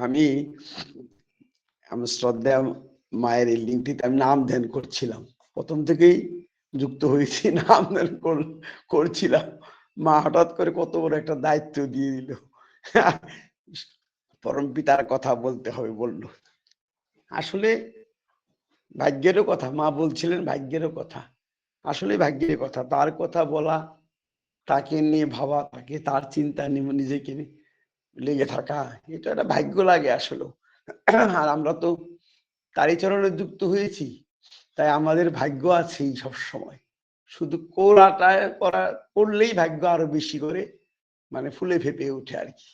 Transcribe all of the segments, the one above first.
আমি আমার শ্রদ্ধা মায়ের এই লিঙ্কটিতে আমি নাম ধ্যান করছিলাম, প্রথম থেকেই যুক্ত হয়েছি, নাম ধ্যান করছিলাম। মা হঠাৎ করে কত বড় একটা দায়িত্ব দিয়ে দিল, পরম পিতার কথা বলতে হবে বললো। আসলে ভাগ্যেরও কথা, মা বলছিলেন ভাগ্যেরও কথা, আসলে ভাগ্যের কথা, তার কথা বলা, তাকে নিয়ে ভাবা, তাকে তার চিন্তা নিয়ে নিজেকে লেগে থাকা, এটা একটা ভাগ্য লাগে আসলে। আর আমরা তো তারই চরণে যুক্ত হয়েছি, তাই আমাদের ভাগ্য আছেই সব সময়। শুধু করলেই ভাগ্য আরো বেশি করে মানে ফুলে ফেপে ওঠে আর কি।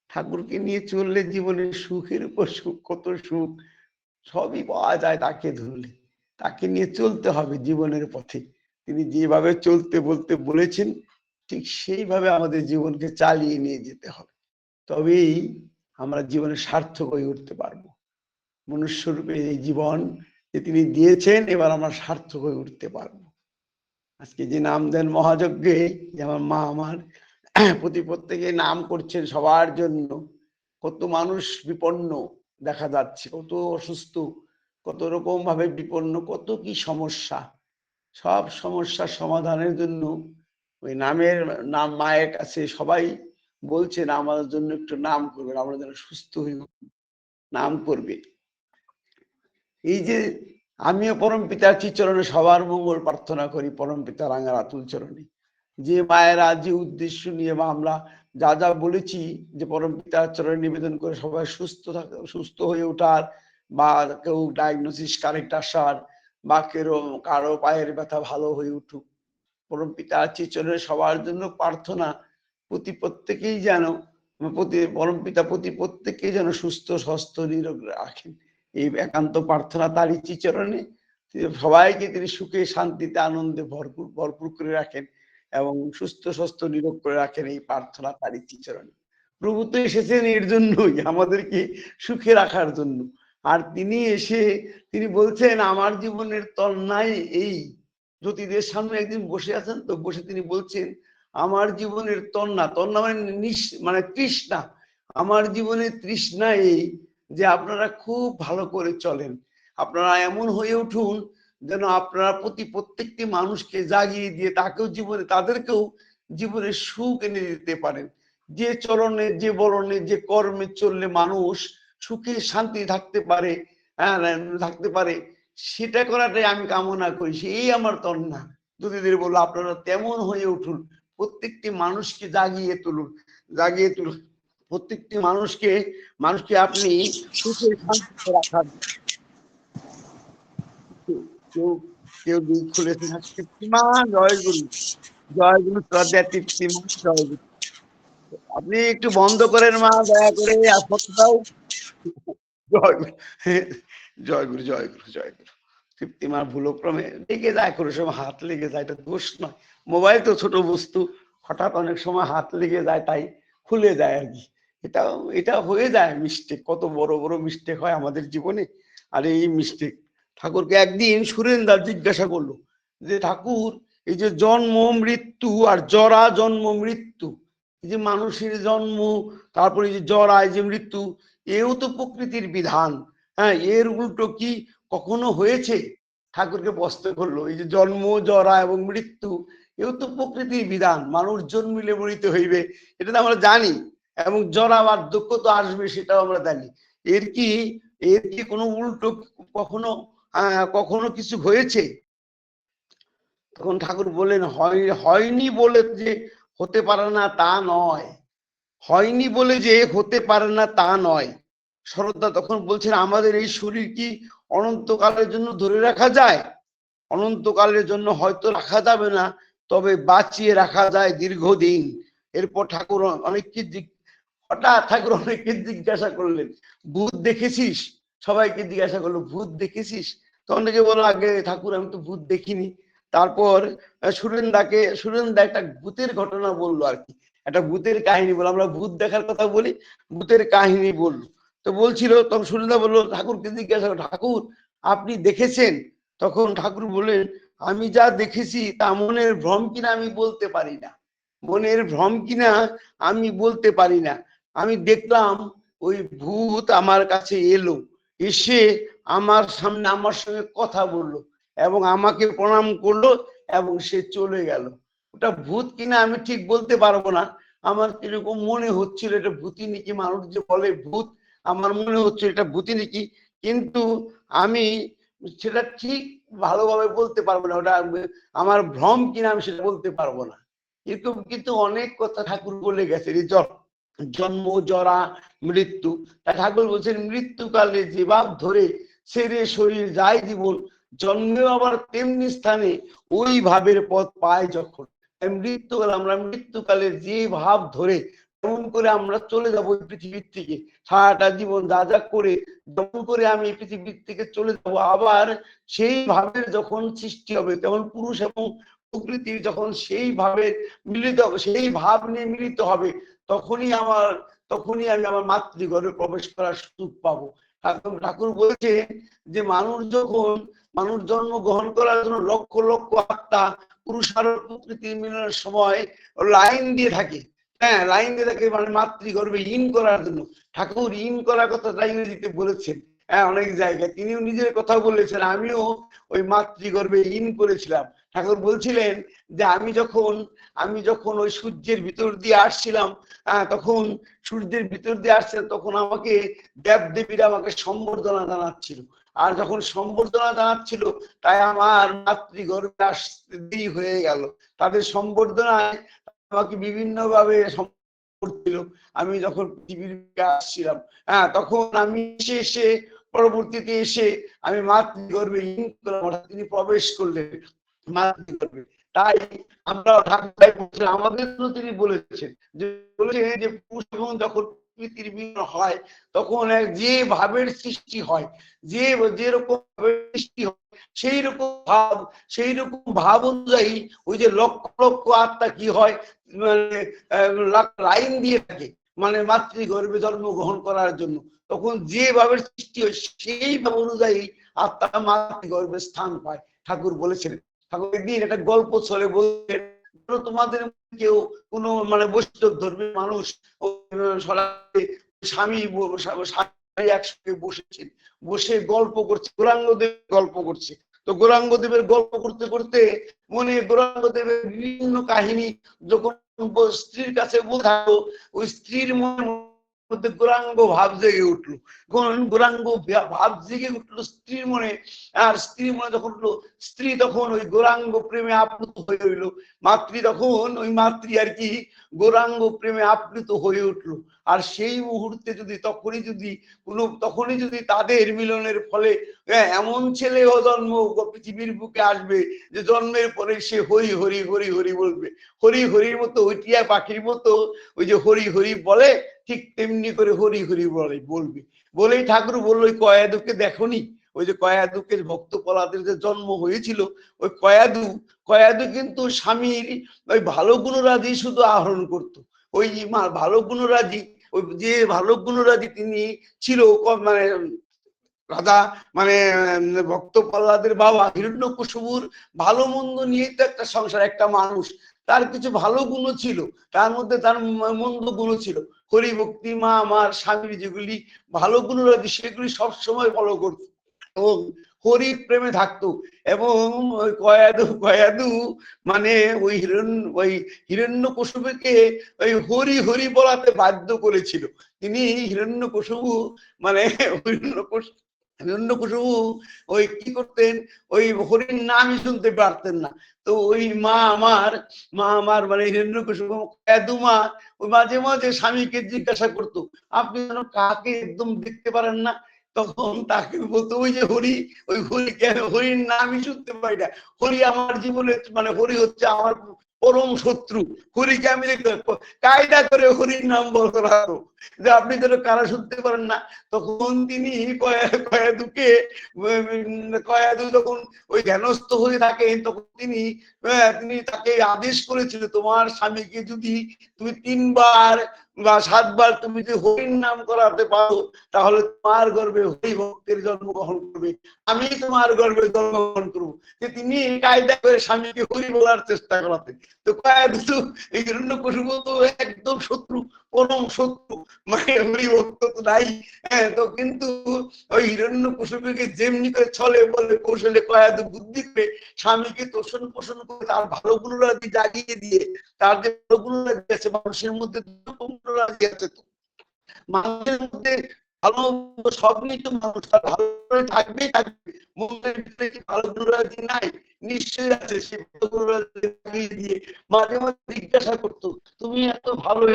ঠাকুরকে নিয়ে চললে জীবনের সুখের উপর সুখ, কত সুখ সবই পাওয়া যায় তাকে ধরলে। তাকে নিয়ে চলতে হবে জীবনের পথে, তিনি যেভাবে চলতে বলতে বলেছেন ঠিক সেইভাবে আমাদের জীবনকে চালিয়ে নিয়ে যেতে হবে, তবেই আমরা জীবনে সার্থক হয়ে উঠতে পারবো। মনুষ্যরূপে এই জীবন যে তিনি দিয়েছেন, এবার আমরা সার্থক হয়ে উঠতে পারবো। আজকে যে নাম দেন মহাযজ্ঞে, যেমন মা আমার প্রত্যেকে নাম করছেন সবার জন্য, কত মানুষ বিপন্ন দেখা যাচ্ছে, কত অসুস্থ, কত রকম ভাবে বিপন্ন, কত কি সমস্যা, সব সমস্যার সমাধানের জন্য ওই নাম মায়ের কাছে সবাই বলছেন আমাদের জন্য একটু নাম করবেন, আমরা যেন সুস্থ হয়ে নাম করবে। এই যে আমিও পরম পিতার চরণে সবার মঙ্গল প্রার্থনা করি, পরম পিতা রাঙা আতুল চরণে, যে মায়েরা যে উদ্দেশ্য নিয়ে বা আমরা যা যা বলেছি যে পরম পিতার চরণে নিবেদন করে সবাই সুস্থ হয়ে ওঠার, বা কেউ ডায়াগনোসিস কারেক্ট আসার, বা কারো পায়ের ব্যথা ভালো হয়ে উঠুক, পরম পিতার চরণে সবার জন্য প্রার্থনা, প্রত্যেকেই যেন পরম পিতা প্রত্যেকেই যেন সুস্থ স্বাস্থ্য নিরোগ রাখেন, এই একান্ত প্রার্থনা তারই চরণে। সবাইকে তিনি সুখে শান্তিতে আনন্দে ভরপুর করে রাখেন এবং সুস্থ স্বাস্থ্য নিরোগ করে রাখেন, এই প্রার্থনা তারই চরণে। প্রভু তো এসেছেন এর জন্যই, আমাদেরকে সুখে রাখার জন্য। আর তিনি এসে তিনি বলছেন আমার জীবনের তন্নায় এই, জ্যোতিদের সামনে একদিন বসে আছেন, তো বসে তিনি বলছেন আমার জীবনের তন্না মানে তৃষ্ণা, আমার জীবনের তৃষ্ণা এই যে আপনারা খুব ভালো করে চলেন, আপনারা এমন হয়ে উঠুন যেন আপনারা প্রত্যেকটি মানুষকে জাগিয়ে দিয়ে তাদেরকেও জীবনের সুখ এনে দিতে পারেন। যে চরণে, যে বরণে, যে কর্মে চললে মানুষ সুখে শান্তি থাকতে পারে, থাকতে পারে, সেটা করাটাই আমি কামনা করি, সেই আমার তন্না। যদিদের বললো আপনারা তেমন হয়ে উঠুন, প্রত্যেকটি মানুষকে জাগিয়ে তুলুন, প্রত্যেকটি মানুষকে আপনি সুখে শান্তিতে রাখার, কেউ দিক খুলেছেন, জয়গুরু, জয়গুরু শ্রদ্ধা তৃপ্তিমা, জয়গুরু। আপনি একটু বন্ধ করেন মা, দয়া করে আসতাও। জয়গুরু, জয়গুরু, জয়গুরু, জয়গুরু। তৃপ্তিমার ভুলক্রমে লেগে যায়, কোনো সময় হাত লেগে যায়, এটা দোষ নয়, মোবাইল তো ছোট বস্তু, হঠাৎ অনেক সময় হাত লেগে যায়, তাই খুলে যায় আর কি। এটা হয়ে যায় মিস্টেক, কত বড় বড় মিস্টেক হয় আমাদের জীবনে। আর এই মিস্টেক ঠাকুরকে একদিন সুরেন্দা জিজ্ঞাসা করলো যে ঠাকুর, এই যে জন্ম মৃত্যু আর জরা জন্ম মৃত্যু, এই যে মানুষের জন্ম, তারপরে যে জরা, এই যে মৃত্যু, এও তো প্রকৃতির বিধান, হ্যাঁ, এর উল্টো কি কখনো হয়েছে? ঠাকুরকে প্রশ্ন করলো, এই যে জন্ম, জরা এবং মৃত্যু, এও তো প্রকৃতির বিধান, মানুষ জন্মিলে মরিতে হইবে, এটা তো আমরা জানি, এবং জরা বার্ধক্য তো আসবে, সেটাও আমরা জানি। এর কি কোনো উল্টো কখনো কখনো কিছু হয়েছে? তখন ঠাকুর বলেন, হয়নি বলে যে হতে পারে না তা নয়, হয়নি বলে যে হতে পারে না তা নয়। শরৎদা তখন বলছেন আমাদের এই শরীর কি অনন্তকালের জন্য ধরে রাখা যায়? অনন্তকালের জন্য হয়তো রাখা যাবে না, তবে বাঁচিয়ে রাখা যায় দীর্ঘদিন। এরপর ঠাকুর হঠাৎ ঠাকুর অনেককে জিজ্ঞাসা করলেন, ভূত দেখেছিস? সবাইকে জিজ্ঞাসা করলো, ভূত দেখেছিস? তখন থেকে বললো, আগে ঠাকুর আমি তো ভূত দেখিনি। তারপর সুরেন্দা একটা ভূতের ঘটনা বললো আর কি, একটা ভূতের কাহিনী বললো, আমরা ভূত দেখার কথা বলি, ভূতের কাহিনী বললো। তো বলছিল, তখন সুরেন্দা বললো, ঠাকুরকে জিজ্ঞাসা করলো, ঠাকুর আপনি দেখেছেন? তখন ঠাকুর বললেন, আমি যা দেখেছি তা মনের ভ্রম কিনা আমি বলতে পারি না, মনের ভ্রম কিনা আমি বলতে পারি না। আমি দেখলাম ওই ভূত আমার কাছে এলো, এসে আমার সামনে আমার সঙ্গে কথা বললো এবং আমাকে প্রণাম করলো এবং সে চলে গেল। ওটা ভূত কিনা আমি ঠিক বলতে পারবো না, আমার কিরকম মনে হচ্ছিল এটা ভূতি নাকি, মানুষ যে বলে ভূত, আমার মনে হচ্ছে এটা ভূতি নাকি, কিন্তু আমি সেটা ঠিক ভালোভাবে বলতে পারবো না, ওটা আমার ভ্রম কিনা আমি সেটা বলতে পারবো না। কিন্তু কিন্তু অনেক কথা ঠাকুর বলে গেছে, জন্ম জরা মৃত্যু। তা ঠাকুর বলছেন মৃত্যুকালে যে ভাব ধরে ছেড়ে শরীর যায় জীবন, জন্মেও আবার তেমনি স্থানে ওই ভাবের পথ পায় যখন। মৃত্যুকাল, আমরা মৃত্যুকালে যে ভাব ধরে যেমন করে আমরা চলে যাবো এই পৃথিবীর থেকে, সারাটা জীবন যা যা করে যেমন করে আমি এই পৃথিবীর থেকে চলে যাব, আবার সেই ভাবের যখন সৃষ্টি হবে, তেমন পুরুষ এবং প্রকৃতি যখন সেই ভাবে মিলিত হবে, সেই ভাব নিয়ে মিলিত হবে, তখনই আমি আমার মাতৃগর্ভে প্রবেশ করার সুযোগ পাবো। ঠাকুর বলছে যে মানুষ জন্ম গ্রহণ করার জন্য লক্ষ লক্ষ আত্মা পুরুষ আর প্রকৃতির মিলনের সময় লাইন দিয়ে থাকে। হ্যাঁ, লাইন দিয়ে থাকে, মানে মাতৃগর্ভে ইন করার জন্য। ঠাকুর ইন করার কথাটা ইংরেজিতে বলেছেন, হ্যাঁ অনেক জায়গায় তিনিও নিজের কথা বলেছেন, আমিও ওই মাতৃগর্ভে ইন করেছিলাম। ঠাকুর বলছিলেন যে আমি যখন ওই সূর্যের ভিতর দিয়ে আসছিলাম, তখন সূর্যের ভিতর দিয়ে আসছিলাম, তখন আমাকে দেবদেবীরা আমাকে সম্বর্ধনা জানাচ্ছিল। আর যখন সম্বর্ধনা জানাচ্ছিল, তাই আমার মাতৃগর্ভে আসতে দেরি হয়ে গেল। তাদের সম্বর্ধনায় আমাকে বিভিন্ন ভাবে করছিল। আমি যখন পৃথিবীর আসছিলাম, তখন আমি এসে পরবর্তীতে এসে আমি মাতৃগর্ভে তিনি প্রবেশ করলেন মাতৃগর্ভে। তাই আমরা ঠাকুর আমাদের জন্য তিনি বলেছেন যে পুরুষ এবং যখন প্রকৃতির মিলন হয়, তখন যে ভাবের সৃষ্টি হয়, যেরকম সৃষ্টি হয়, সেই রকম ভাব অনুযায়ী ওই যে লক্ষ লক্ষ আত্মা কি হয়, মানে লাইন দিয়ে থাকে, মানে মাতৃগর্ভে জন্মগ্রহণ করার জন্য। তখন যে ভাবের সৃষ্টি হয় সেই ভাব অনুযায়ী আত্মা মাতৃগর্ভে স্থান পায়। ঠাকুর বলেছেন, ঠাকুর একদিন একটা গল্প চলে বলছেন, তোমাদের কেউ কোনো মানে বৈষ্ণব ধর্মের মানুষ স্বামী একসঙ্গে বসেছেন, বসে গল্প করছে, গৌরাঙ্গদেব গল্প করছে। তো গৌরাঙ্গদেবের গল্প করতে করতে মনে গৌরাঙ্গদেবের বিভিন্ন কাহিনী যখন স্ত্রীর কাছে বোঝালো, ওই স্ত্রীর মধ্যে গৌরাঙ্গ ভাব জেগে উঠলো। গৌরাঙ্গ ভাব জেগে উঠলো স্ত্রীর মনে। আর স্ত্রীর মনে যখন উঠলো, স্ত্রী তখন ওই গৌরাঙ্গ প্রেমে আপ্লুত হয়ে হইল। মাতৃ আর কি গৌরাঙ্গ প্রেমে আপ্লুত হয়ে উঠলো। আর সেই মুহূর্তে তখনই যদি তাদের মিলনের ফলে এমন ছেলেও জন্ম পৃথিবীর বুকে আসবে যে জন্মের পরে সে হরি হরি হরি হরি বলবে, হরি হরির মতো ওই টিয়া পাখির মতো ওই যে হরি হরি বলে, ঠিক তেমনি করে হরি হরি বলবে। বলেই ঠাকুর বললো, ওই কয়াদুকে দেখনি, ওই যে কয়াদুকের ভক্ত প্রহ্লাদের যে জন্ম হয়েছিল, ওই কয়াদু কিন্তু স্বামীর ওই ভালো গুণরাজি শুধু আহরণ করতো। ওই ভালো গুণরাজি, ওই যে ভালো গুণরাজি তিনি ছিল, মানে রাজা, মানে ভক্ত প্রহ্লাদের বাবা হিরণ্যকশিপুর ভালো মন্দ নিয়েই তো একটা সংসার, একটা মানুষ, তার কিছু ভালো গুণ ছিল, তার মধ্যে তার মন্দ গুণ ছিল। হরি ভক্তি মা আমার স্বামীর যেগুলি ভালো গুণ রয়েছে সেগুলি সবসময় ফলো করত এবং হরি প্রেমে থাকতো। এবং ওই কয়াদু মানে ওই হিরণ্যকশিপুকে ওই হরি হরি বলাতে বাধ্য করেছিল। তিনি হিরণ্যকশিপু মানে হিরণ্যকশিপু ওই কি করতেন, ওই হরির নামই শুনতে পারতেন না। তো ওই মা আমার মানে হিরণ্যকশিপু মা ওই মাঝে মাঝে স্বামীকে জিজ্ঞাসা করতো, আপনি যেন কাকে একদম দেখতে পারেন না? তখন তাকে বলতো, ওই যে হরি, ওই হরি কেন, হরির নামই শুনতে পাই না। হরি আমার জীবনে, মানে হরি হচ্ছে আমার পরম শত্রু। হরিকে আমি কায়দা করে হরির নাম বলতে পারবো যে আপনি যেন কারা শুনতে পারেন না। তখন তিনি কয়াদু যখন ওই ধ্যানস্থ হয়ে থাকেন, তখন তিনি তাকে আদেশ করেছিল, তোমার স্বামীকে যদি তুমি 3 বার বা 7 বার তুমি যদি হরির নাম করাতে পারো, তাহলে তোমার গর্ভে হরি ভক্তের জন্মগ্রহণ করবে, আমি তোমার গর্ভে জন্মগ্রহণ করবো। যে তিনি কায়দা করে স্বামীকে হরি বলার চেষ্টা করাতে। তো কয়াদু এই হিরণ্যকশিপু তো একদম শত্রু, পরম শত্রু, মানে হরিভক্ত তো নাই। হ্যাঁ, তো কিন্তু ওই হিরণ্যকশিপুকে যেমনি করে ছলে বলে কৌশলে কয়াদু বুদ্ধি করে স্বামীকে তোষণ পোষণ করে তার ভালো গুণরাজি জাগিয়ে দিয়ে, তার যে ভালো গুণরাজি আছে মানুষের মধ্যে গুণরাজি আছে, তো মানুষের মধ্যে ভালো সব নিয়ে তো মানুষ ভালো করে থাকবেই থাকবে, মনের ভিতরে কি ভালো গুণরাজি নাই? নিশ্চয়ই আছে। সে ভালো গুণরাজি জাগিয়ে দিয়ে মাঝে মাঝে জিজ্ঞাসা করতো, তুমি এত ভালো,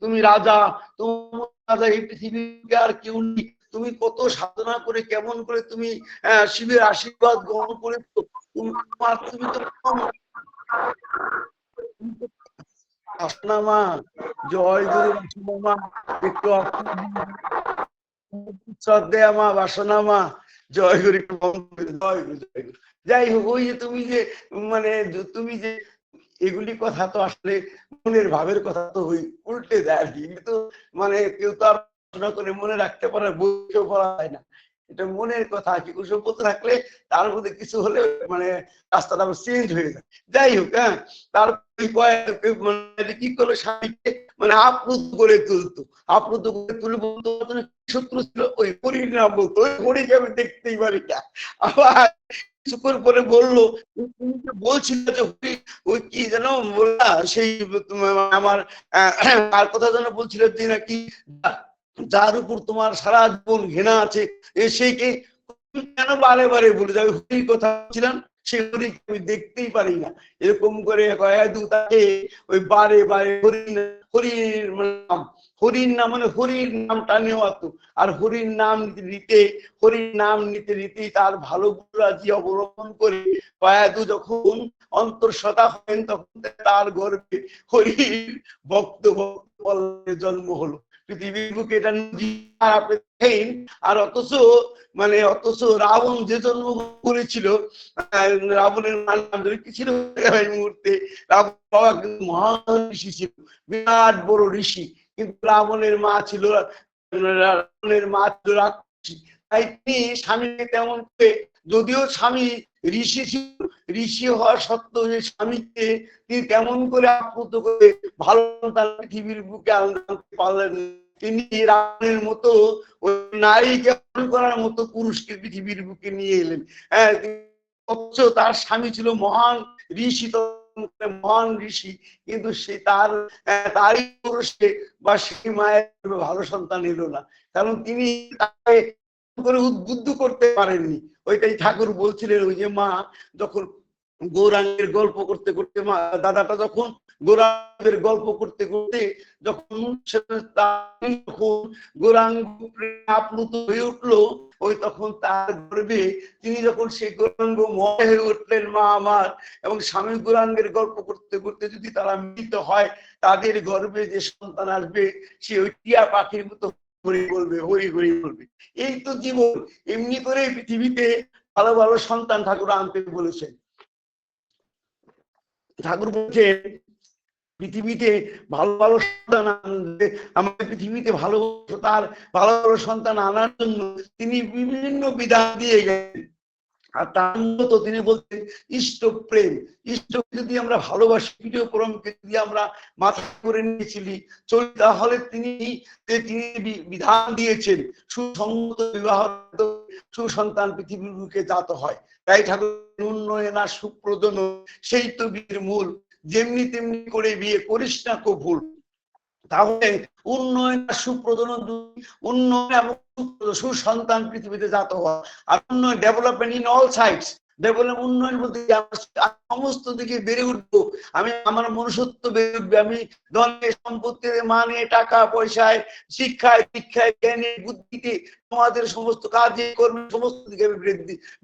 তুমি রাজা, তোমার রাজা এই পৃথিবীতে আর কেউ নেই, তুমি কত সাধনা করে কেমন করে তুমি শিবের আশীর্বাদ গ্রহণ করেছো, তুমি তো আসনা মা, জয় গুরু মা, একটু শ্রদ্ধেয়া মা, বাসনা মা, জয় গুরু, জয় গুরু, জয় গুরু। যাই হোক, ওই যে তুমি যে মানে তুমি যে এগুলি কথা তো আসলে মনের ভাবের কথা তো উল্টে যায় আর কি, কিন্তু মানে কেউ তো আর পড়াশোনা করে মনে রাখতে পারে, বইও পড়া হয় না, এটা মনের কথা কি কুসুম বলতে থাকলে তার মধ্যে কিছু হলে মানে রাস্তাটা চেঞ্জ হয়ে যায়। যাই হোক, হ্যাঁ, তারপরে কি করলো, স্বামীকে মানে আপ্লুত করে তুলতো, আপ্লুত করে তুলে বলতো শত্রু ছিল ওই হরির নাম বলতো, ওই হরিকে আমি দেখতেই পারি না। আবার কিছুক্ষণ পরে বললো, তুমি যে বলছিলে যে হরি ওই কি যেন বললা, সেই আমার তার কথা যেন বলছিল যে নাকি যার উপর তোমার সারা জীবন ঘৃণা আছে, সেইকে কেন বারে বারে বলে যাবে হরির কথা বলছিলাম, সেই হরিকে আমি দেখতেই পারি না, এরকম করে কয়েকদু তাকে ওই বারে বারে হরির নাম, হরির নাম মানে হরির নামটা নেওয়া তো, আর হরির নাম নিতে হরির নাম নিতে নিতেই তার ভালো গুণরাজি অবলম্বন করে কয়েকদু যখন অন্তঃসত্ত্বা হলেন, তখন তার গর্ভে হরির ভক্ত জন্ম হলো পৃথিবীর বুকে। এটা আপনি দেখেন, আর অথচ রাবণ যে জন্মগ্রহণ করেছিল, রাবণের নাম কি ছিল এই মুহূর্তে, রাবণ বাবা কিন্তু মহান ঋষি ছিল, বিরাট বড় ঋষি, কিন্তু রাবণের মা ছিল রাক্ষসী। তাই তিনি স্বামীকে তেমন করে, যদিও স্বামী ঋষি ছিল, ঋষি হওয়ার সত্ত্বেও যে স্বামীকে তিনি তেমন করে আপ্লুত করে ভালো তার পৃথিবীর বুকে আনতে পারলেন, তিনি রাবণের মতো ওই নারীকে করার মতো পুরুষকে পৃথিবীর বুকে নিয়ে এলেন। হ্যাঁ, অথচ তার স্বামী ছিল মহান ঋষি, মহান ঋষি, কিন্তু সে তারই পুরুষে বা সেই মায়ের ভালো সন্তান এলো না, কারণ তিনি তাকে করে উদ্বুদ্ধ করতে পারেননি। ওইটাই ঠাকুর বলছিলেন, ওই যে মা যখন গৌরাঙ্গের গল্প করতে করতে, মা দাদাটা যখন গৌরাঙ্গের গল্প করতে করতে যখন গৌরাঙ্গ আপ্লুত হয়ে উঠলো, ওই তখন তার গর্ভে তিনি যখন সেই গৌরাঙ্গ ময় হয়ে উঠলেন মা আমার, এবং স্বামী গৌরাঙ্গের গল্প করতে করতে যদি তারা মিলিত হয়, তাদের গর্ভে যে সন্তান আসবে সে ওই টিয়া পাখির মতো হরি বলবে, হরি হরি বলবে। এই তো জীবন, এমনি করে পৃথিবীতে ভালো ভালো সন্তান ঠাকুর আনতে বলেছেন। ঠাকুর বলছেন পৃথিবীতে ভালো ভালো সন্তান আনতে, আমাদের পৃথিবীতে ভালো তার ভালো ভালো সন্তান আনার জন্য তিনি বিভিন্ন বিধান দিয়ে গেছেন। আর তার মতো তিনি বলছেন ইষ্ট প্রেম, ইষ্ট যদি আমরা ভালোবাসি, প্রিয় পরমকে যদি আমরা মাথা করে নিয়েছিলি চলি, তাহলে তিনি বিধান দিয়েছেন সুসংগত বিবাহ, সুসন্তান পৃথিবীর বুকে জাত হয়। তাই ঠাকুর উন্নয়ন আর সুপ্রজন সেই তো বিয়ের মূল, যেমনি তেমনি করে বিয়ে করিস না কো ভুল। তাহলে উন্নয়ন আর সুপ্রজনন, উন্নয়ন এবং সুসন্তান পৃথিবীতে জাত হওয়া, আর উন্নয়ন ডেভেলপমেন্ট ইন অল সাইডস, উন্নয়ন বলতে সমস্ত দিকে বেড়ে উঠবো, আমি আমার মনুষ্যত্ব বেড়ে উঠবে, আমি ধনে সম্পত্তিতে, মানে টাকা পয়সায়, শিক্ষায় দীক্ষায়, জ্ঞানে বুদ্ধিতে, সমাজের সমস্ত কাজে কর্মে সমস্ত দিকে আমি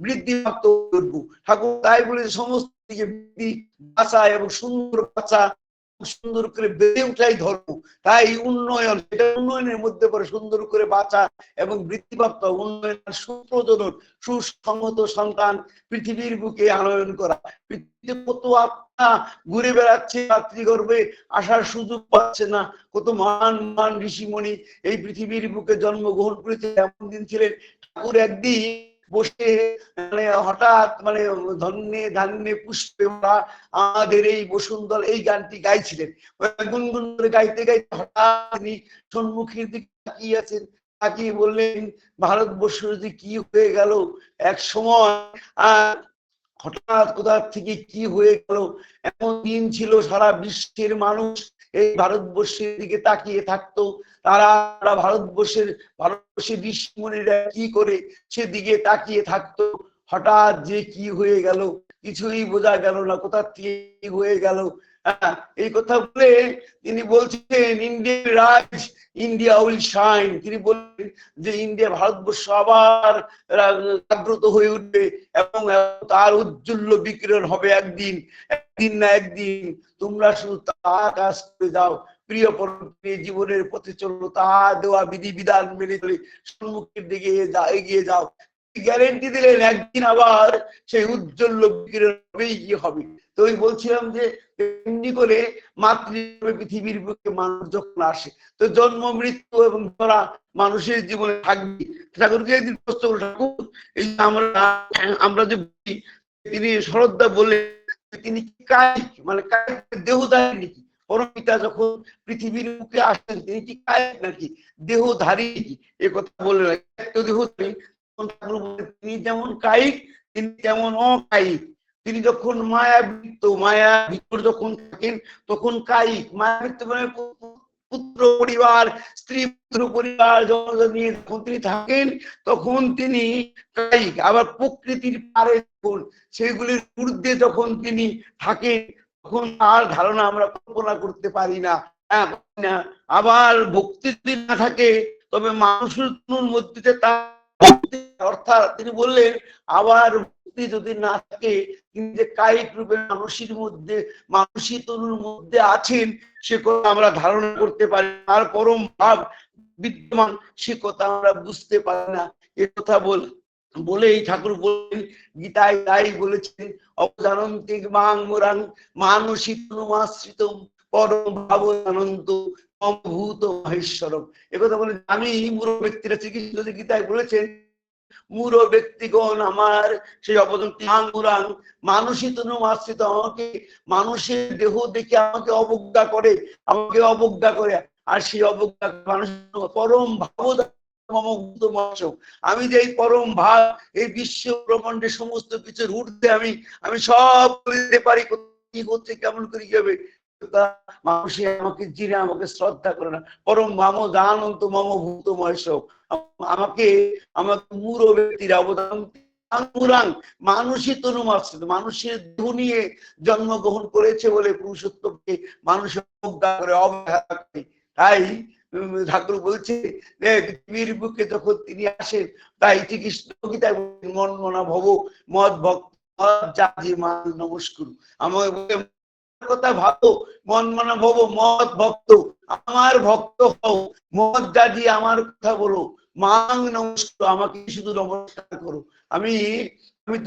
বৃদ্ধিপ্রাপ্ত করবো। ঠাকুর তাই বলে সমস্ত দিকে বৃদ্ধি, বাঁচা এবং সুন্দর বাঁচা, সুন্দর করে বেড়ে উঠাই ধর্ম। তাই উন্নয়ন, সেটা উন্নয়নের মধ্যে পড়ে সুন্দর করে বাঁচা এবং বৃদ্ধিপ্রাপ্ত উন্নয়ন, সুপ্রজনন, সুসংহত সন্তান পৃথিবীর বুকে আনয়ন করা। পৃথিবীতে কত আত্মা ঘুরে বেড়াচ্ছে, মাতৃগর্ভে আসার সুযোগ পাচ্ছে না, কত মহান মহান ঋষিমণি এই পৃথিবীর বুকে জন্মগ্রহণ করেছে। এমন দিন ছিলেন ঠাকুর একদিন বসে মানে হঠাৎ মানে ধন্যে ধান্যে পুষ্পে ভরা আমাদের এই বসুন্ধরা, এই গানটি গাইছিলেন। গুনগুন করে গাইতে গাইতে হঠাৎ তিনি সম্মুখের দিকে তাকিয়ে আছেন, তাকিয়ে বললেন ভারতবর্ষ যদি কি হয়ে গেল এক সময়, হঠাৎ কোথা থেকে কি হয়ে গেল। এমন দিন ছিল সারা বিশ্বের মানুষ এই ভারতবর্ষের দিকে তাকিয়ে থাকতো, তারা ভারতবর্ষের ঋষিমুনিরা কি করে সেদিকে তাকিয়ে থাকতো। হঠাৎ যে কি হয়ে গেল কিছুই বোঝা গেল না, কোথা থেকে হয়ে গেল। এই কথা বলে তিনি বলছেন Indian Raj, India will shine. তিনি বললেন যে ইন্ডিয়া, ভারতবর্ষ আবার জাগ্রত হয়ে উঠবে এবং তার উজ্জ্বল বিকিরণ হবে একদিন, একদিন না একদিন। তোমরা শুধু তা কাজ করে যাও, প্রিয় পরমপ্রিয় জীবনের পথে চলো, তাহা দেওয়া বিধি বিধান মেনে চলে সম্মুখের দিকে এগিয়ে যাও। গ্যারেন্টি দিলেন একদিন আবার সেই উজ্জ্বল বিকিরণ হবেই কি হবে। তো ওই বলছিলাম যে এমনি করে মাতৃ পৃথিবীর বুকে মানুষ যখন আসে, তো জন্ম মৃত্যু এবং ধরা মানুষের জীবনে থাকবে। ঠাকুরকে একদিন প্রশ্ন করল, ঠাকুর এই আমরা যে তিনি শরৎদা বললেন তিনি কি কায়িক, মানে কায়িক দেহধারী নাকি? পরমপিতা যখন পৃথিবীর মুখে আসেন তিনি কি কায়িক নাকি দেহধারী নাকি? এ কথা বললেন দেহধারী। তিনি যেমন কায়িক তিনি তেমন অকায়িক। তিনি যখন মায়াবৃত্ত, মায়া ভিতর যখন থাকেন তখন কায়িক। মায়াবৃত্ত মানে পুত্র পরিবার, স্ত্রী পুত্র পরিবার নিয়ে যখন তিনি থাকেন তখন তিনি কায়িক। আবার প্রকৃতির পারে যখন সেগুলির ঊর্ধ্বে যখন তিনি থাকেন তখন তার ধারণা আমরা কল্পনা করতে পারি না। আবার ভক্তি যদি না থাকে তবে মানুষের মধ্যে তার, অর্থাৎ তিনি বললেন আবার ভক্তি যদি না থাকে তিনি যে কায়িক রূপে মানুষের মধ্যে, মানুষী তনুর মধ্যে আছেন সে কথা আমরা ধারণা করতে পারি, আর পরম ভাব বিদ্যমান সে কথা আমরা বুঝতে পারি না। এ কথা বলে এই ঠাকুর বলেন, গীতায় তাই বলেছেন অবজানন্তিক মাং মোরাং মানসী তনুমাশ্রিতম পরম ভাব অনন্ত ভূত মহেশ্বরম। একথা বলে আমি মূঢ় ব্যক্তিরা, শ্রীকৃষ্ণ গীতায় বলেছেন মূঢ় ব্যক্তিগণ আমার সেই অবদান মানুষই তনু আশ্রিত, আমাকে মানুষের দেহ দেখে আমাকে অবজ্ঞা করে, আর সেই অবজ্ঞা মানুষ পরম ভাব। আমি যে এই পরম ভাব, এই বিশ্ব ব্রহ্মাণ্ডের সমস্ত কিছুর ঊর্ধ্বে আমি সব দিতে পারি, করতে কেমন করে কি হবে, মানুষে আমাকে জিনে আমাকে শ্রদ্ধা করে না। পরম মাম জানন্ত মম ভূত মহেশ্বর, আমাকে মূঢ় ব্যক্তির অবদান মানুষই তনু আশ্রিত, মানুষের দেহ নিয়ে জন্মগ্রহণ করেছে বলে পুরুষোত্তমকে মানুষ অবজ্ঞা করে, অবহেলা করে। তাই ঠাকুর বলছে পৃথিবীর বুকে যখন তিনি আসেন, তাই শ্রীকৃষ্ণ গীতায় মন মনা ভব মদ ভক্ত জাতি মান নমস্কুর, আমাকে কথা ভাবো, মন মনা ভব মদ ভক্ত, আমার ভক্ত হও, মদ জাতি আমার কথা বলো, মাং নমস্কার, আমাকে শুধু নমস্কার করো। আমি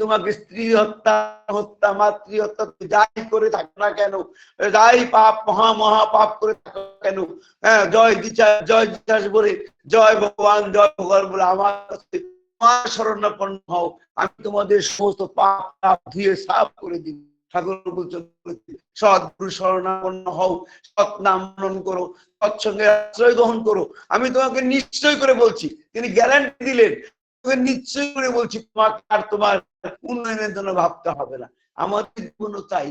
তোমাকে স্ত্রী হত্যা মাতৃ হত্যা যাই করে থাকো না কেন, যাই পাপ মহা পাপ করে থাকো কেন, হ্যাঁ জয় দিচাস বলে, জয় ভগবান বলে আমার শরণাপন্ন হও, আমি তোমাদের সমস্ত পাপ ধুয়ে সাফ করে দিই। ঠাকুর বলছেন সৎগুরু শরণাপন্ন হও, সৎ নাম মনন করো, সৎসঙ্গে আশ্রয় গ্রহণ করো। আমি তোমাকে নিশ্চয় করে বলছি, তিনি গ্যারান্টি দিলেন, নিশ্চয় করে বলছি তোমাকে আর তোমার উন্নয়নের জন্য ভাবতে হবে না। আমাদের জীবনও তাই,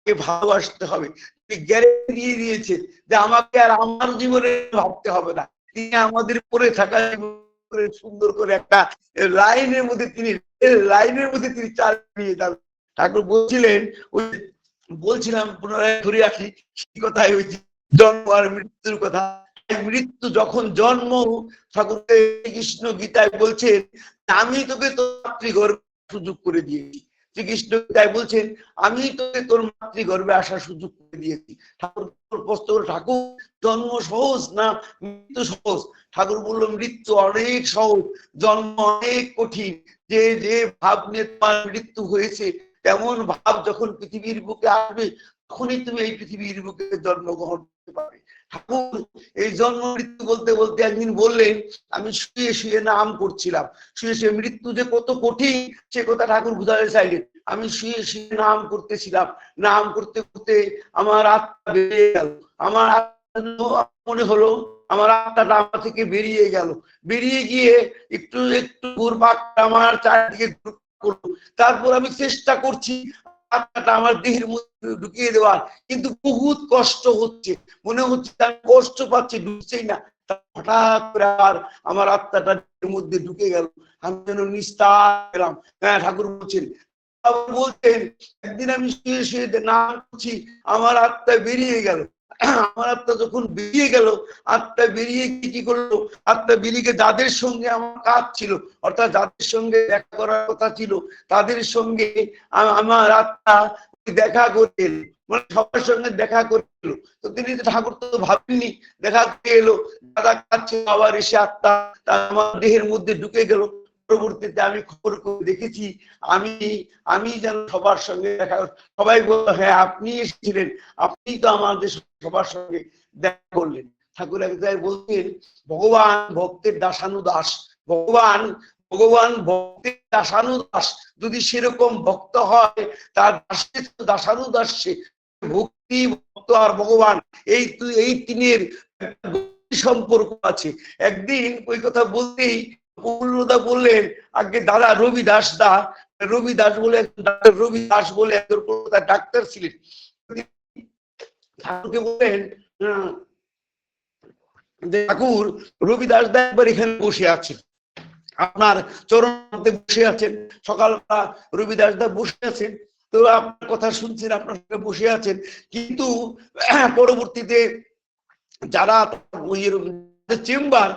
ভালোবাসতে হবে। গ্যারান্টি দিয়ে দিয়েছে যে আমাকে আর আমার জীবনে ভাবতে হবে না। তিনি আমাদের পরে থাকা সুন্দর করে একটা লাইনের মধ্যে তিনি চালিয়ে যাবেন। ঠাকুর বলছিলেন, বলছিলাম পুনরায় ধরে রাখি সেই কথাই হয়েছে জন্ম আর মৃত্যুর কথা। মৃত্যু যখন জন্ম, ঠাকুর কৃষ্ণ গীতায় বলছেন আমি তোকে তোর মাতৃগর্ভে সুযোগ করে দিয়েছি। শ্রীকৃষ্ণ গীতায় বলছেন আমি তোকে তোর মাতৃগর্ভে আসার সুযোগ করে দিয়েছি। ঠাকুর প্রশ্ন করল ঠাকুর জন্ম সহজ না মৃত্যু সহজ? ঠাকুর বলল মৃত্যু অনেক সহজ, জন্ম অনেক কঠিন। যে যে ভাব নিয়ে তোমার মৃত্যু হয়েছে তেমন ভাব যখন পৃথিবীর বুকে আসবে তখনই তুমি এই পৃথিবীর বুকে জন্মগ্রহণ করতে পারবে। ঠাকুর এই জন্ম মৃত্যু বলতে বলতে একদিন বললেন, আমি শুয়ে শুয়ে নাম করছিলাম, শুয়ে শুয়ে মৃত্যু যে কত কঠিন সে কথা ঠাকুর বুঝাতে চাইলেন। আমি শুয়ে শুয়ে নাম করতেছিলাম, নাম করতে করতে আমার আত্মা বেরিয়ে গেল, আমার মনে হলো আমার আত্মাটা আমার থেকে বেরিয়ে গেল, বেরিয়ে গিয়ে একটু একটু ঘুরপাক আমার চারিদিকে করলো। তারপর আমি চেষ্টা করছি আত্মাটা আমার দেহের মধ্যে ঢুকিয়ে দেওয়ার, কিন্তু বহুত কষ্ট হচ্ছে, মনে হচ্ছে আমি কষ্ট পাচ্ছি, ঢুকছেই না। হঠাৎ করে আর আমার আত্মাটা দেহের মধ্যে ঢুকে গেল, আমি যেন নিস্তার পেলাম। হ্যাঁ, ঠাকুর বলছেন একদিন আমি শুয়ে শুয়ে নাম করছি, আমার আত্মা বেরিয়ে গেল। আমার আত্মা যখন বেরিয়ে গেল, আত্মা বেরিয়ে কি করলো, আত্মা বেরিয়ে যাদের সঙ্গে আমার কাজ ছিল, অর্থাৎ যাদের সঙ্গে দেখা করার কথা ছিল, তাদের সঙ্গে আমার আত্মা দেখা করে এলো, মানে সবার সঙ্গে দেখা করে এলো। তো তিনি ঠাকুর তো ভাবেননি, দেখা করে এলো, দাদা কাছে আবার এসে আত্মা আমার দেহের মধ্যে ঢুকে গেল। পরবর্তীতে আমি খবর করে দেখেছি আমি আমি যেন সবার সঙ্গে দেখা, সবাই বলল হ্যাঁ আপনি এসেছিলেন, আপনি তো আমাদের সবার সঙ্গে দেখা করলেন। ঠাকুর এক জায়গায় বলছেন, ভগবান ভক্তের দাসানুদাস, ভগবান ভগবান ভক্তের দাসানুদাস, যদি সেরকম ভক্ত হয় তার দাসানুদাসে ভক্তি ভক্ত আর ভগবান এই তিনের সম্পর্ক আছে। একদিন ওই কথা বলতেই পূর্ণদা বললেন, আগে দাদা রবি দাস দা, রবি দাস বলে রবি দাস বলে একজন কলকাতার ডাক্তার ছিলেন, ঠাকুরকে বললেন ঠাকুর রবি দাস দা একবার এখানে বসে আছেন, আপনার চরণে বসে আছেন, সকালবেলা রবি দাস দা বসে আছেন, তো আপনার কথা শুনছেন, আপনার সঙ্গে বসে আছেন, কিন্তু পরবর্তীতে যারা চেম্বার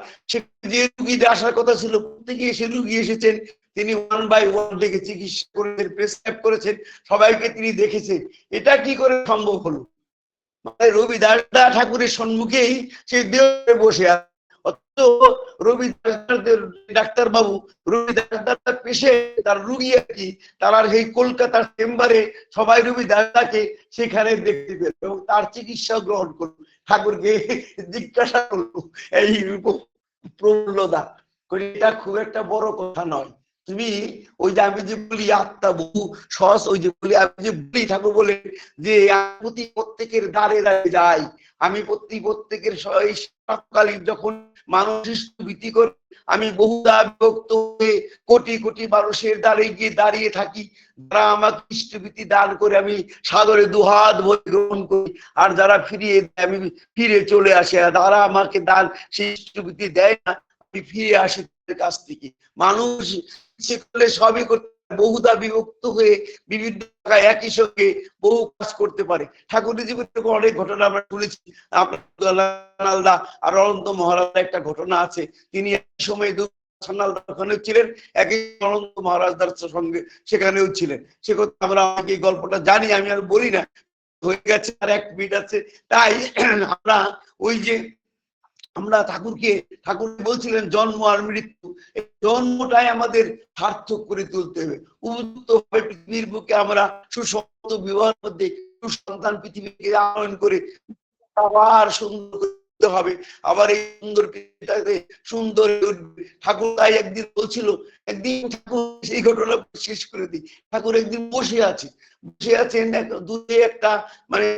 যে রুগীদের আসার কথা ছিল প্রত্যেকে এসে রুগী এসেছেন, তিনি ওয়ান বাই ওয়ান ডেকে চিকিৎসা করেছেন, প্রেসক্রাইব করেছেন, সবাইকে তিনি দেখেছেন। এটা কি করে সম্ভব হলো? মানে রবি দাস ঠাকুরের সম্মুখেই সেই দেওয়ালে বসে আছে, অথচ রবি দাস ডাক্তার বাবু, রবি দাস পেশে তার রুগী আর কি, তারা সেই কলকাতার চেম্বারে সবাই রবি দাসকে সেখানে দেখতে পেল এবং তার চিকিৎসা গ্রহণ করলো। ঠাকুরকে জিজ্ঞাসা করলো এই প্রফুল্লদা, এটা খুব একটা বড় কথা নয়, তুমি ওই যে আমি যে বলি আত্মা বহু সহজ, ওই যে বলি আমি যে বলি ঠাকুর বলে যে প্রতি প্রত্যেকের দ্বারে দ্বারে যাই, আমি প্রত্যেকের সকালীন যখন মানুষ ভীতি করে আমি বহুদা বিভক্ত হয়ে কোটি কোটি মানুষের দ্বারে গিয়ে দাঁড়িয়ে থাকি, যারা আমাকে ইষ্টভীতি দান করে আমি সাদরে দুহাত ভরে গ্রহণ করি, আর যারা ফিরিয়ে দেয় আমি ফিরে চলে আসি, আর যারা আমাকে দান সেই ইষ্টভীতি দেয় না আমি ফিরে আসি তাদের কাছ থেকে। মানুষ সবই করতে বহুদা বিভক্ত হয়ে বিভিন্ন জায়গায় একই সঙ্গে বহু কাজ করতে পারে। ঠাকুরের জীবনে অনেক ঘটনা আমরা শুনেছি, আপনার আর অনন্ত মহারাজ একটা ঘটনা আছে, তিনি এক সময় ওখানেও ছিলেন, একই অনন্ত মহারাজদার সঙ্গে সেখানেও ছিলেন, সে কথা আমরা আমাকে এই গল্পটা জানি, আমি আর বলি না, হয়ে গেছে আর 1 মিনিট আছে। তাই আমরা ওই যে আমরা ঠাকুর বলছিলেন জন্ম আর মৃত্যু, এই জন্মটাই আমাদের সার্থক করে তুলতে হবে, উপযুক্ত ভাবে পৃথিবীর বুকে আমরা সুসংহত বিবাহের মধ্যে সুসন্তান পৃথিবীকে আনয়ন করে আবার সুন্দর করতে হবে, আবার এই সুন্দর পৃথিবীটাকে সুন্দর উঠবে। ঠাকুর তাই একদিন বলছিল, একদিন ঠাকুর সেই ঘটনা শেষ করে দিই, ঠাকুর একদিন বসে আছেন দূরে একটা মানে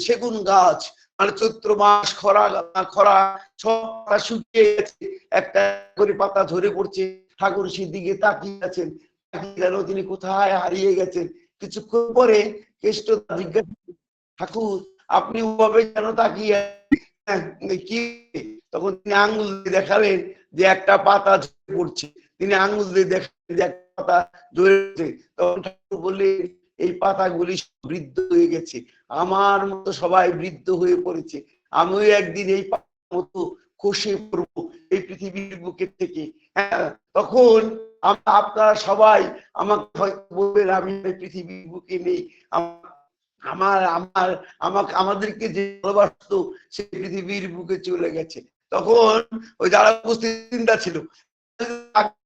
সেগুন গাছ, মানে চৈত্র মাস খরা সব শুকিয়ে গেছে, একটা করে পাতা ঝরে পড়ছে, ঠাকুর সেদিকে তাকিয়ে আছেন, তিনি কোথায় হারিয়ে গেছেন। কিছুক্ষণ পরে কেষ্ট জিজ্ঞাসা, ঠাকুর আপনি ওভাবে কেন তাকিয়ে কি? তখন তিনি আঙ্গুল দিয়ে দেখালেন যে একটা পাতা ঝরে পড়ছে, তিনি আঙ্গুল দিয়ে দেখালেন যে একটা পাতা ঝরেছে, তখন ঠাকুর বললেন এই পাতাগুলি বৃদ্ধ হয়ে গেছে, আমার মতো সবাই বৃদ্ধ হয়ে পড়েছে, আমিও একদিন এই পাতার মতো খসে পড়বো এই পৃথিবীর বুকের থেকে। হ্যাঁ, তখন আপনারা সবাই আমাকে হয়তো বলবেন আমি পৃথিবীর বুকে নেই, আমাদেরকে যে ভালোবাসতো সে পৃথিবীর বুকে চলে গেছে। তখন ওই যারা উপস্থিত চিন্তা ছিল,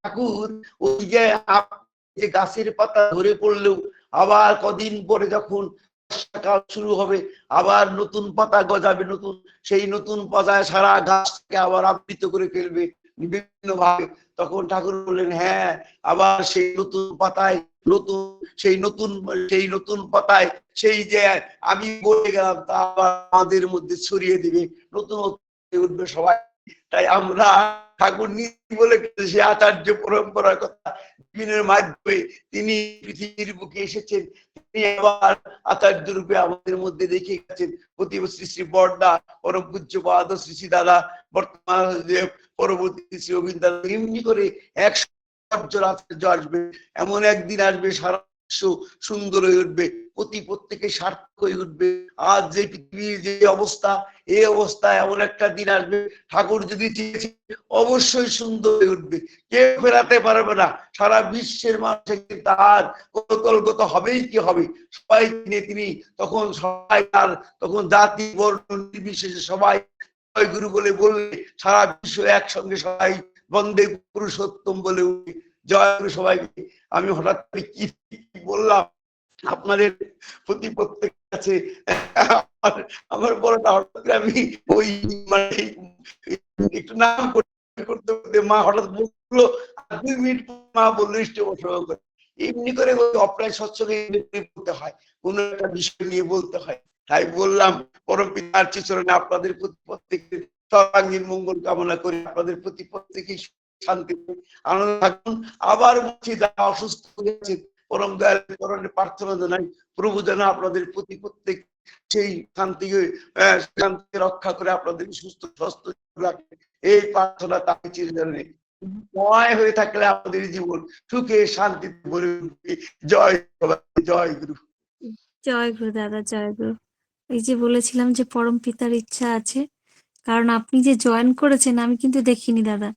ঠাকুর ওই যে গাছের পাতা ধরে পড়লেও আবার কদিন পরে যখন বর্ষাকাল শুরু হবে, আবার নতুন পাতা গজাবে, নতুন সেই নতুন পাতায় সারা গাছকে আবার আবৃত করে ফেলবে বিভিন্ন ভাবে। তখন ঠাকুর বললেন, হ্যাঁ, আবার সেই নতুন পাতায় নতুন সেই নতুন পাতায় সেই যে আমি বলে গেলাম তা আবার আমাদের মধ্যে ছড়িয়ে দিবে, নতুন উঠবে সবাই। তাই আমরা ঠাকুর নিজে বলে সে আচার্য পরম্পরার কথা বিভিন্ন মাধ্যমে তিনি পৃথিবীর বুকে এসেছেন, তিনি আবার আচার্য রূপে আমাদের মধ্যে রেখে গেছেন। প্রতিব শ্রী শ্রী বড়দা, পরম পূজ্যপাদ শ্রী শ্রী দাদা, বর্তমান পরবর্তী শ্রী রবীন্দ্র, এমনি করে 100 জন আচার্য আসবে। এমন একদিন আসবে সারা বিশ্ব সুন্দর হয়ে উঠবে, প্রত্যেকে সার্থক হয়ে উঠবে। আজ যে পৃথিবীর যে অবস্থা, এই অবস্থায় এমন একটা দিন আসবে, ঠাকুর যদি চেয়েছে অবশ্যই সুন্দর হয়ে উঠবে, কেউ ফেরাতে পারবে না। সারা বিশ্বের মানুষের তার কলগত হবেই কি হবে, সবাই তিনি তখন সবাই আর তখন জাতি বর্ণ নির্বিশেষে সবাই জয় গুরু বলে বললে সারা বিশ্ব একসঙ্গে সবাই বন্দে পুরুষোত্তম বলে উঠবে, জয় গুরু সবাইকে। আমি হঠাৎ করে কি বললাম আপনাদের প্রতি প্রত্যেক কাছে, আমার বড়টা হঠাৎ করে আমি ওই মানে একটু নাম করতে করতে মা হঠাৎ বললো, 2 মিনিট মা বললো এমনি করে অপ্রায় স্বচ্ছকে বলতে হয়, কোন একটা বিষয় নিয়ে বলতে হয়। তাই বললাম পরম পিতার চরণে আপনাদের প্রতি প্রত্যেকের সর্বাঙ্গীন মঙ্গল কামনা করি, আপনাদের প্রতি প্রত্যেকেই শান্তি আনন্দ থাকুন। আবার বলছি যারা অসুস্থ হয়েছে পরম দয়াল চরণে প্রার্থনা জানাই, প্রভু যেন আপনাদের প্রতি প্রত্যেক সেই শান্তি রক্ষা করে আপনাদের সুস্থ স্বাস্থ্য রাখে, এই প্রার্থনা তাকে চিরজনে ময় হয়ে থাকলে আমাদের জীবন সুখে শান্তিতে ভরে উঠবে। জয় জয় গুরু। জয় গুরু দাদা, জয় গুরু। এই যে বলেছিলাম যে পরম পিতার ইচ্ছা আছে, কারণ আপনি যে জয়েন করেছেন আমি কিন্তু দেখিনি দাদা।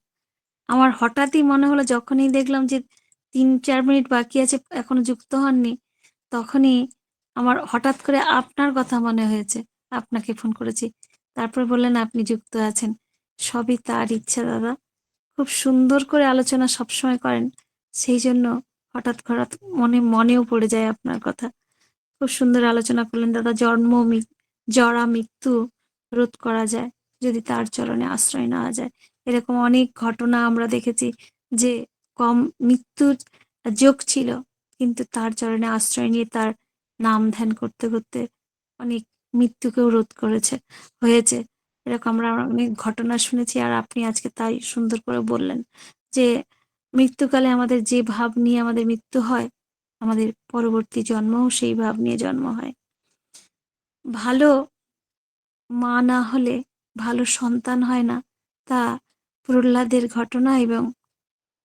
আমার হঠাৎই মনে হলো, যখনই দেখলাম যে 3-4 মিনিট বাকি আছে এখনো যুক্ত হননি, তখনই আমার হঠাৎ করে আপনার কথা মনে হয়েছে, আপনাকে ফোন করেছি। তারপরে বললেন আপনি যুক্ত আছেন। সবই তার ইচ্ছা দাদা। খুব সুন্দর করে আলোচনা সবসময় করেন, সেই জন্য হঠাৎ হঠাৎ মনেও পড়ে যায় আপনার কথা। খুব সুন্দর আলোচনা করলেন দাদা। জরা মৃত্যু রোধ করা যায় যদি তার চরণে আশ্রয় নেওয়া যায়। এরকম অনেক ঘটনা আমরা দেখেছি যে কম মৃত্যুর যোগ ছিল, কিন্তু তার চরণে আশ্রয় নিয়ে তার নাম ধ্যান করতে করতে অনেক মৃত্যুকেও রোধ হয়েছে। এরকম আমরা অনেক ঘটনা শুনেছি, আর আপনি আজকে তাই সুন্দর করে বললেন যে মৃত্যুকালে আমাদের যে ভাব নিয়ে আমাদের মৃত্যু হয়, আমাদের পরবর্তী জন্মও সেই ভাব নিয়ে জন্ম হয়। ভালো মা না হলে ভালো সন্তান হয় না, তা প্রহ্লাদের ঘটনা এবং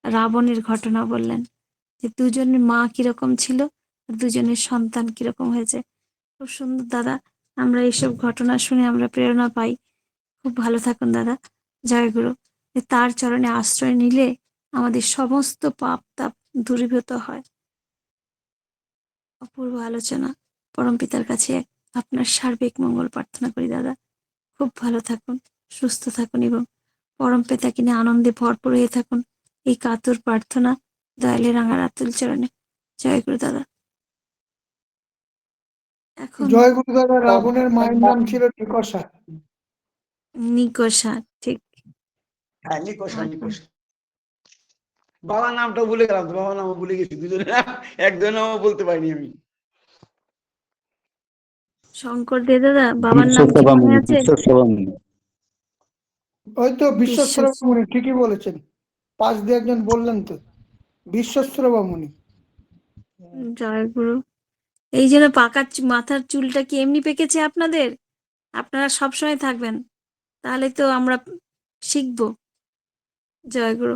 রাবণের ঘটনা বললেন, যে দুজনের মা কিরকম ছিল, দুজনের সন্তান কিরকম হয়েছে। খুব সুন্দর দাদা। আমরা এইসব ঘটনা শুনে আমরা প্রেরণা পাই। খুব ভালো থাকুন দাদা। জয় গুরু। তার চরণে আশ্রয় নিলে আমাদের সমস্ত পাপ তাপ দূরীভূত হয়। অপূর্ব আলোচনা। পরম পিতার কাছে আপনার সার্বিক মঙ্গল প্রার্থনা করি দাদা। খুব ভালো থাকুন, সুস্থ থাকুন এবং পরম পিতাকে নিয়ে আনন্দে ভরপুর হয়ে থাকুন, এই কাতর প্রার্থনা দয়ালের রাঙার আতুল চরণে। জয় গুরু দাদা। এখন জয় গুরু দাদা। রাবণের মায়ের নাম ছিল নিকষা। নিকষা, ঠিক। হ্যাঁ, নিকষা। বাবার নামটা ভুলে গেলাম, তো বাবার নাম ভুলে গেছি, দুজনে একজনের নামও বলতে পারিনি আমি। শঙ্কর দে দাদা, বাবার নাম কি মনে আছে? ওই তো বিশ্বশ্রবা মুনি, ঠিকই বলেছেন। পাশ দিয়ে একজন বললেন তো, বিশ্বশ্রবা মুনি। জয় গুরু। এই জন্য পাকা মাথার চুলটা কি এমনি পেকেছে আপনাদের? আপনারা সবসময় থাকবেন, তাহলে তো আমরা শিখবো। জয় গুরু।